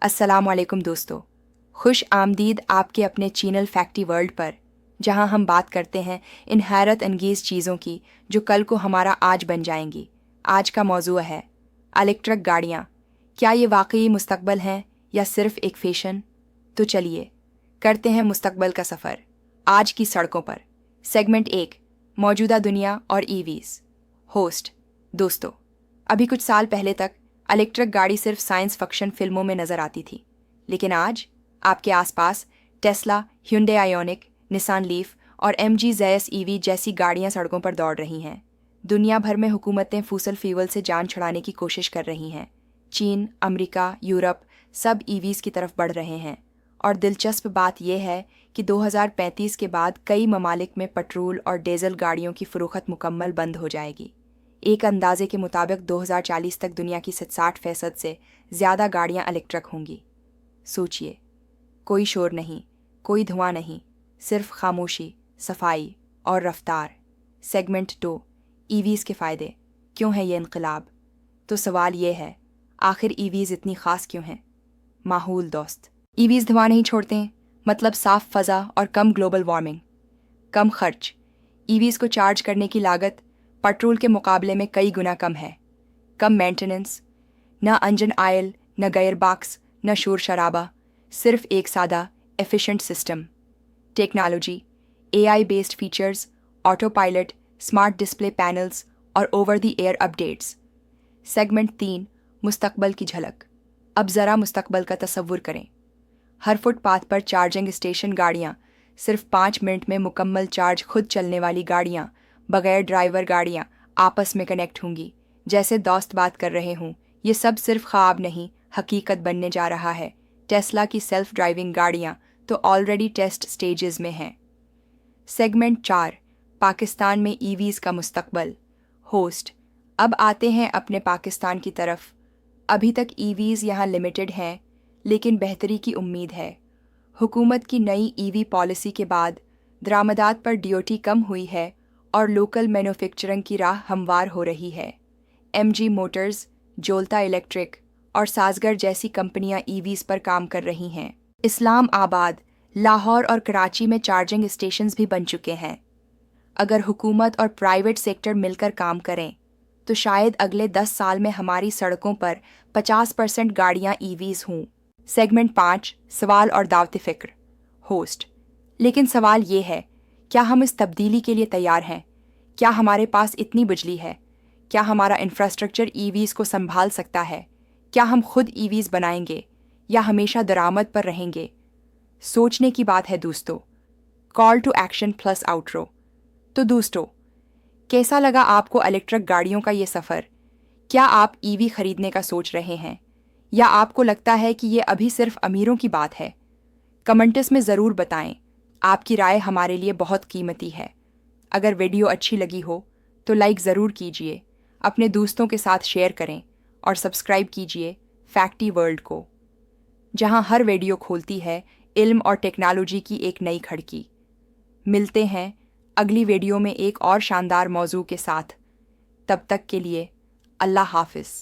अस्सलाम वालेकुम दोस्तों, खुश आमदीद आपके अपने चैनल फैक्टी वर्ल्ड पर, जहां हम बात करते हैं इन हैरत अंगेज़ चीज़ों की जो कल को हमारा आज बन जाएंगी। आज का मौजू है इलेक्ट्रिक गाड़ियाँ। क्या ये वाकई मुस्तकबल हैं या सिर्फ एक फैशन? तो चलिए करते हैं मुस्तकबल का सफ़र आज की सड़कों पर। सेगमेंट 1, मौजूदा दुनिया और ईवीज़। होस्ट दोस्तों, अभी कुछ साल पहले तक इलेक्ट्रिक गाड़ी सिर्फ साइंस फिक्शन फिल्मों में नजर आती थी, लेकिन आज आपके आसपास Tesla, hyundai ionic, Nissan leaf और MG ZS EV जैसी गाड़ियां सड़कों पर दौड़ रही हैं। दुनिया भर में हुकूमतें फूसल फ्यूल से जान छुड़ाने की कोशिश कर रही हैं। चीन, अमेरिका, यूरोप सब EVs की तरफ बढ़ रहे हैं। और दिलचस्प बात यह है कि 2035 के बाद कई ममालिक में पेट्रोल और डीजल गाड़ियों की फरोख्त मुकम्मल बंद हो जाएगी। एक अंदाजे के मुताबिक 2040 तक दुनिया की 60% से ज़्यादा गाड़ियाँ इलेक्ट्रिक होंगी। सोचिए, कोई शोर नहीं, कोई धुआं नहीं, सिर्फ खामोशी, सफाई और रफ्तार। सेगमेंट 2, EVs के फ़ायदे। क्यों है ये इनकलाब? तो सवाल ये है, आखिर EVs इतनी ख़ास क्यों हैं? माहौल दोस्त, EVs धुआं नहीं छोड़ते, मतलब साफ़ फ़ज़ा और कम ग्लोबल वार्मिंग। कम खर्च, EVs को चार्ज करने की लागत पेट्रोल के मुकाबले में कई गुना कम है। कम मेंटेनेंस, न इंजन ऑयल, न गियर बॉक्स, न शोर शराबा, सिर्फ एक सादा efficient system. Technology, AI based features, auto pilot, smart display panels और over the air updates. Segment 3, मुस्तकबल की झलक। अब ज़रा मुस्तकबल का तसव्वुर करें। हर फुटपाथ पर चार्जिंग स्टेशन गाड़ियाँ, सिर्फ 5 मिनट में मुकम्मल चार्ज खुद चलने वाली गाड़ियाँ, बगैर ड्राइवर गाड़ियाँ आपस में कनेक्ट होंगी। जैसे दोस्त बात कर रहे हों, ये सब सिर्फ ख्वाब नहीं, हकीकत बनने जा रहा है। टेस्ला की सेल्फ ड्राइविंग गाड़ियाँ तो ऑलरेडी टेस्ट स्टेजेस में हैं। सेगमेंट 4, पाकिस्तान में EVs का मुस्तकबल। होस्ट, अब आते हैं अपने पाकिस्तान की तरफ। अभी तक EVs यहाँ लिमिटेड हैं, लेकिन बेहतरी की उम्मीद है। हुकूमत की नई EV पॉलिसी के बाद दरामदात पर DOT कम हुई है और लोकल मैन्युफैक्चरिंग की राह हमवार हो रही है। MG मोटर्स, जोल्ता इलेक्ट्रिक और साजगर जैसी कंपनियां EVs पर काम कर रही हैं। इस्लाम आबाद, लाहौर और कराची में चार्जिंग स्टेशंस भी बन चुके हैं। अगर हुकूमत और प्राइवेट सेक्टर मिलकर काम करें, तो शायद अगले 10 साल में हमारी सड़कों पर 50% गाड़ियां EVs हों। सेगमेंट 5, सवाल और दावत फ़िक्र। होस्ट, लेकिन सवाल ये है, क्या हम इस तब्दीली के लिए तैयार हैं? क्या हमारे पास इतनी बिजली है? क्या हमारा इंफ्रास्ट्रक्चर EVs को संभाल सकता है? क्या हम खुद EVs बनाएंगे या हमेशा दरामद पर रहेंगे? सोचने की बात है दोस्तों। Call to action plus outro. तो दोस्तों, कैसा लगा आपको इलेक्ट्रिक गाड़ियों का ये सफ़र? क्या आप EV खरीदने का सोच रहे हैं या आपको लगता है कि ये अभी सिर्फ अमीरों की बात है? कमेंट्स में ज़रूर बताएं। आपकी राय हमारे लिए बहुत कीमती है। अगर वीडियो अच्छी लगी हो तो लाइक ज़रूर कीजिए, अपने दोस्तों के साथ शेयर करें और सब्सक्राइब कीजिए फैक्टी वर्ल्ड को, जहां हर वीडियो खोलती है इल्म और टेक्नोलॉजी की एक नई खिड़की। मिलते हैं अगली वीडियो में एक और शानदार मौजू के साथ। तब तक के लिए अल्लाह हाफिज़।